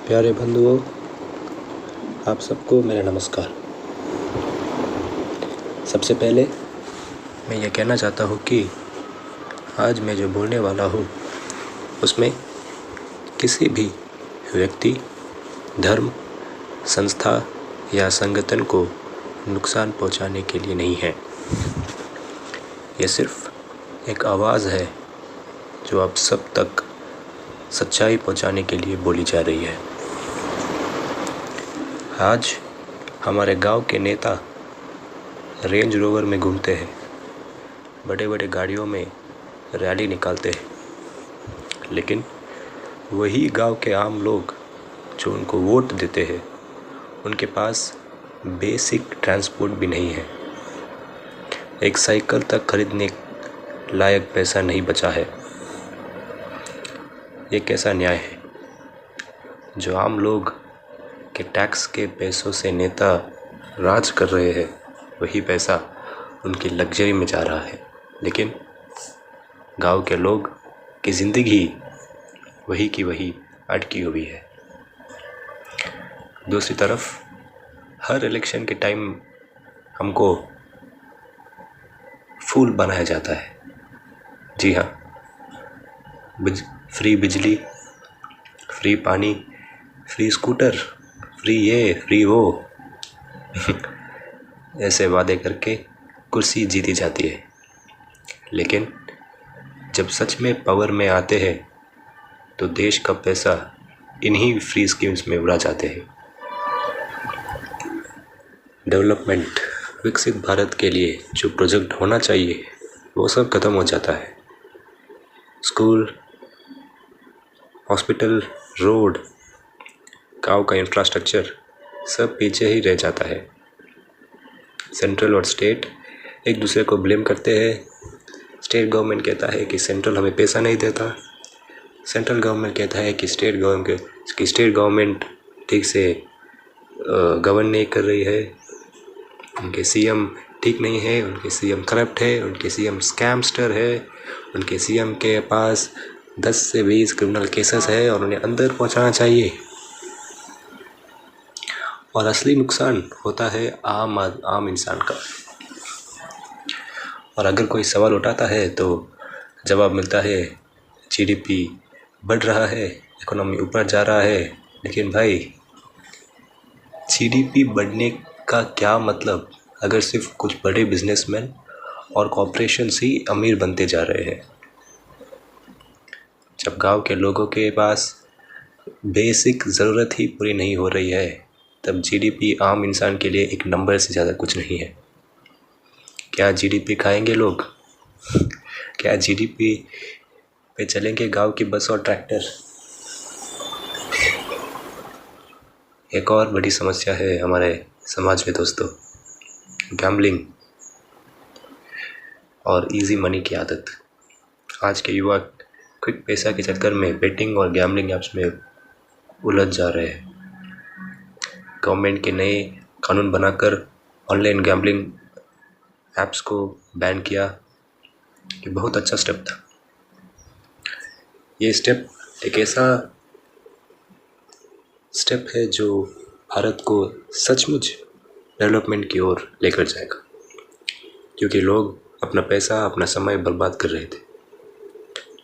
प्यारे बंधुओं, आप सबको मेरा नमस्कार। सबसे पहले मैं ये कहना चाहता हूँ कि आज मैं जो बोलने वाला हूँ उसमें किसी भी व्यक्ति, धर्म, संस्था या संगठन को नुकसान पहुँचाने के लिए नहीं है। ये सिर्फ एक आवाज़ है जो आप सब तक सच्चाई पहुँचाने के लिए बोली जा रही है। आज हमारे गांव के नेता रेंज रोवर में घूमते हैं, बड़े बड़े गाड़ियों में रैली निकालते हैं, लेकिन वही गांव के आम लोग जो उनको वोट देते हैं उनके पास बेसिक ट्रांसपोर्ट भी नहीं है। एक साइकिल तक खरीदने लायक पैसा नहीं बचा है। ये कैसा न्याय है? जो आम लोग के टैक्स के पैसों से नेता राज कर रहे हैं, वही पैसा उनकी लग्जरी में जा रहा है, लेकिन गांव के लोग की ज़िंदगी वही की वही अटकी हुई है। दूसरी तरफ हर इलेक्शन के टाइम हमको फूल बनाया जाता है। जी हाँ, फ्री बिजली, फ्री पानी, फ्री स्कूटर, फ्री ये, फ्री वो ऐसे वादे करके कुर्सी जीती जाती है, लेकिन जब सच में पावर में आते हैं तो देश का पैसा इन्हीं फ्री स्कीम्स में उड़ा जाते हैं। डेवलपमेंट, विकसित भारत के लिए जो प्रोजेक्ट होना चाहिए वो सब खत्म हो जाता है। स्कूल, हॉस्पिटल, रोड, गांव का इंफ्रास्ट्रक्चर सब पीछे ही रह जाता है। सेंट्रल और स्टेट एक दूसरे को ब्लेम करते हैं। स्टेट गवर्नमेंट कहता है कि सेंट्रल हमें पैसा नहीं देता, सेंट्रल गवर्नमेंट कहता है कि स्टेट गवर्नमेंट ठीक से गवर्न नहीं कर रही है, उनके सीएम ठीक नहीं है, उनके सीएम करप्ट है, उनके सीएम स्कैमस्टर है, उनके सीएम के पास 10 से 20 क्रिमिनल केसेस है और उन्हें अंदर पहुंचाना चाहिए। और असली नुकसान होता है आम इंसान का। और अगर कोई सवाल उठाता है तो जवाब मिलता है जीडीपी बढ़ रहा है, इकोनॉमी ऊपर जा रहा है। लेकिन भाई, जीडीपी बढ़ने का क्या मतलब अगर सिर्फ कुछ बड़े बिजनेसमैन और कॉर्पोरेशंस ही अमीर बनते जा रहे हैं? जब गांव के लोगों के पास बेसिक ज़रूरत ही पूरी नहीं हो रही है, तब जीडीपी आम इंसान के लिए एक नंबर से ज़्यादा कुछ नहीं है। क्या जीडीपी खाएंगे लोग? क्या जीडीपी पे चलेंगे गांव की बस और ट्रैक्टर? एक और बड़ी समस्या है हमारे समाज में दोस्तों, गैम्बलिंग और इजी मनी की आदत। आज के युवा क्विक पैसा के चक्कर में बेटिंग और गैम्बलिंग ऐप्स में उलझ जा रहे हैं। गवर्नमेंट के नए कानून बनाकर ऑनलाइन गैम्बलिंग ऐप्स को बैन किया। ये बहुत अच्छा स्टेप था। ये स्टेप एक ऐसा स्टेप है जो भारत को सचमुच डेवलपमेंट की ओर लेकर जाएगा, क्योंकि लोग अपना पैसा, अपना समय बर्बाद कर रहे थे।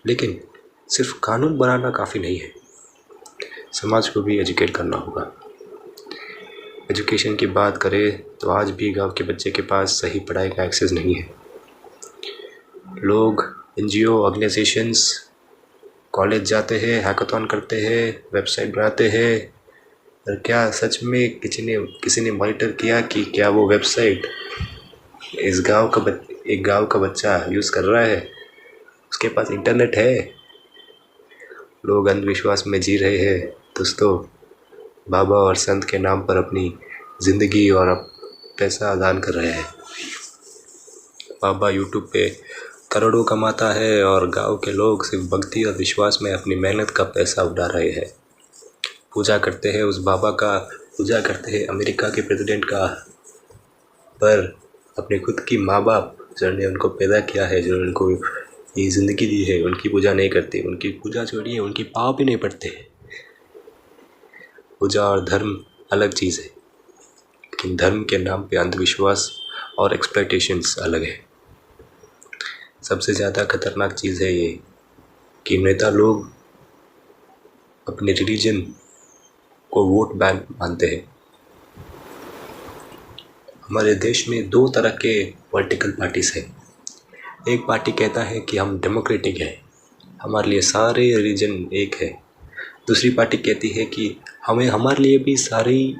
लेकिन सिर्फ कानून बनाना काफ़ी नहीं है, समाज को भी एजुकेट करना होगा। एजुकेशन की बात करें तो आज भी गांव के बच्चे के पास सही पढ़ाई का एक्सेस नहीं है। लोग एनजीओ ऑर्गेनाइजेशंस कॉलेज जाते हैं, हैकाथॉन करते हैं, वेबसाइट बनाते हैं, और क्या सच में किसी ने मॉनिटर किया कि क्या वो वेबसाइट एक गांव का बच्चा यूज़ कर रहा है? उसके पास इंटरनेट है? लोग अंधविश्वास में जी रहे हैं दोस्तों। बाबा और संत के नाम पर अपनी ज़िंदगी और पैसा दान कर रहे हैं। बाबा यूट्यूब पे करोड़ों कमाता है और गांव के लोग सिर्फ भक्ति और विश्वास में अपनी मेहनत का पैसा उड़ा रहे हैं। पूजा करते हैं उस बाबा का, पूजा करते हैं अमेरिका के प्रेसिडेंट का, पर अपने खुद की माँ बाप जिन्होंने उनको पैदा किया है, जिन्होंने उनको ये ज़िंदगी दी है, उनकी पूजा नहीं करते। उनकी पूजा छोड़िए, उनकी पाँव भी नहीं पड़ते। पूजा और धर्म अलग चीज़ है, लेकिन धर्म के नाम पे अंधविश्वास और एक्सपेक्टेशंस अलग है। सबसे ज़्यादा खतरनाक चीज़ है ये कि नेता लोग अपने रिलीजन को वोट बैंक मानते हैं। हमारे देश में दो तरह के पॉलिटिकल पार्टीज हैं। एक पार्टी कहता है कि हम डेमोक्रेटिक हैं, हमारे लिए सारे रिलीजन एक है। दूसरी पार्टी कहती है कि हमें हमारे लिए भी सारी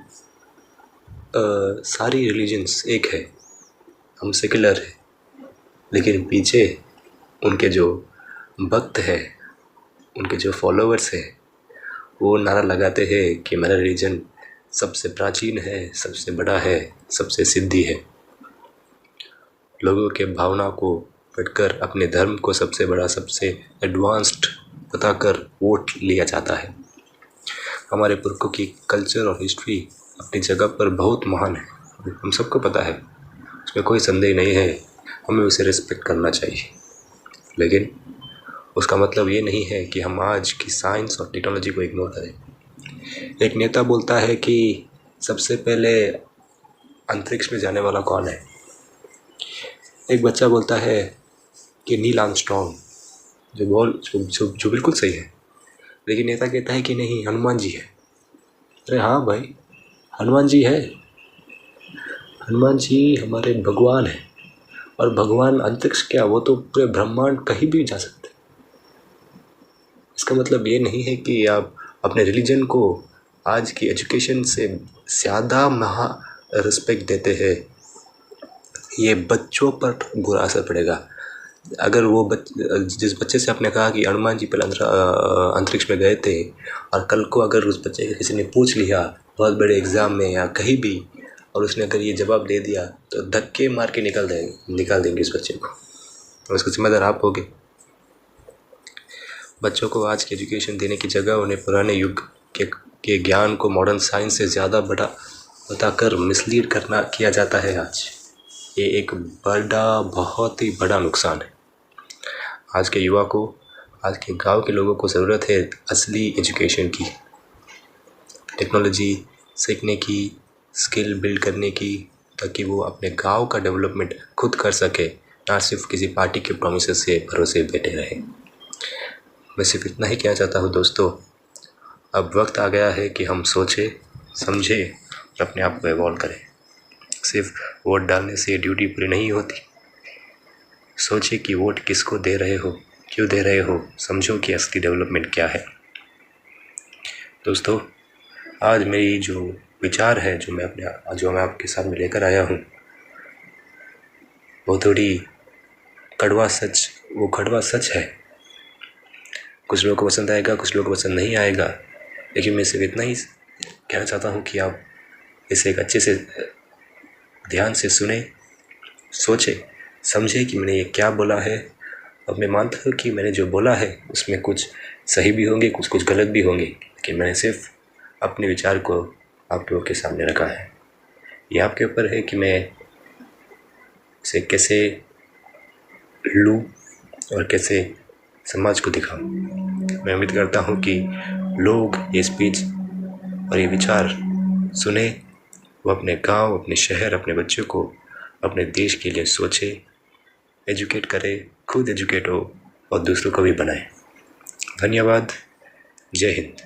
रिलीजन्स एक है, हम सेकुलर है। लेकिन पीछे उनके जो भक्त हैं, उनके जो फॉलोअर्स हैं, वो नारा लगाते हैं कि मेरा रिलीजन सबसे प्राचीन है, सबसे बड़ा है, सबसे सिद्धि है। लोगों के भावना को पढ़कर अपने धर्म को सबसे बड़ा, सबसे एडवांस्ड बताकर वोट लिया जाता है। हमारे पुरखों की कल्चर और हिस्ट्री अपनी जगह पर बहुत महान है, हम सबको पता है, उसमें कोई संदेह नहीं है, हमें उसे रिस्पेक्ट करना चाहिए। लेकिन उसका मतलब ये नहीं है कि हम आज की साइंस और टेक्नोलॉजी को इग्नोर करें। एक नेता बोलता है कि सबसे पहले अंतरिक्ष में जाने वाला कौन है। एक बच्चा बोलता है कि नील आर्मस्ट्रॉन्ग, जो बिल्कुल सही है। लेकिन नेता कहता है कि नहीं, हनुमान जी है। अरे हाँ भाई, हनुमान जी है, हनुमान जी हमारे भगवान हैं। और भगवान अंतरिक्ष क्या, वो तो पूरे ब्रह्मांड कहीं भी जा सकते। इसका मतलब ये नहीं है कि आप अपने रिलीजन को आज की एजुकेशन से ज़्यादा महा रिस्पेक्ट देते हैं। ये बच्चों पर बुरा असर पड़ेगा। अगर वो जिस बच्चे से आपने कहा कि हनुमान जी पहले अंतरिक्ष में गए थे, और कल को अगर उस बच्चे के किसी ने पूछ लिया बहुत बड़े एग्ज़ाम में या कहीं भी, और उसने अगर ये जवाब दे दिया, तो धक्के मार के निकाल देंगे इस बच्चे को, और उसका जिम्मेदार आप होगे। बच्चों को आज की एजुकेशन देने की जगह उन्हें पुराने युग के ज्ञान को मॉडर्न साइंस से ज़्यादा बड़ा बताकर मिसलीड किया जाता है। आज ये एक बहुत ही बड़ा नुकसान है। आज के युवा को, आज के गांव के लोगों को ज़रूरत है असली एजुकेशन की, टेक्नोलॉजी सीखने की, स्किल बिल्ड करने की, ताकि वो अपने गांव का डेवलपमेंट खुद कर सके, ना सिर्फ किसी पार्टी के प्रॉमिसेस से भरोसे बैठे रहे। मैं सिर्फ इतना ही कहना चाहता हूँ दोस्तों, अब वक्त आ गया है कि हम सोचें, समझें और अपने आप को इवॉल्व करें। सिर्फ वोट डालने से ड्यूटी पूरी नहीं होती। सोचें कि वोट किसको दे रहे हो, क्यों दे रहे हो, समझो कि असली डेवलपमेंट क्या है। दोस्तों, आज मेरी जो विचार है, जो मैं आपके सामने लेकर आया हूँ, वो थोड़ी कड़वा सच है। कुछ लोगों को पसंद आएगा, कुछ लोगों को पसंद नहीं आएगा, लेकिन मैं सिर्फ इतना ही कहना चाहता हूँ कि आप इसे एक अच्छे से ध्यान से सुने, सोचे, समझे कि मैंने ये क्या बोला है। अब मैं मानता हूँ कि मैंने जो बोला है उसमें कुछ सही भी होंगे, कुछ गलत भी होंगे, लेकिन मैंने सिर्फ अपने विचार को आप लोगों के सामने रखा है। ये आपके ऊपर है कि मैं इसे कैसे लूँ और कैसे समाज को दिखाऊँ। मैं उम्मीद करता हूँ कि लोग ये स्पीच और ये विचार सुने, वो अपने गांव, अपने शहर, अपने बच्चों को अपने देश के लिए सोचे, एजुकेट करे, खुद एजुकेट हो और दूसरों को भी बनाए। धन्यवाद। जय हिंद।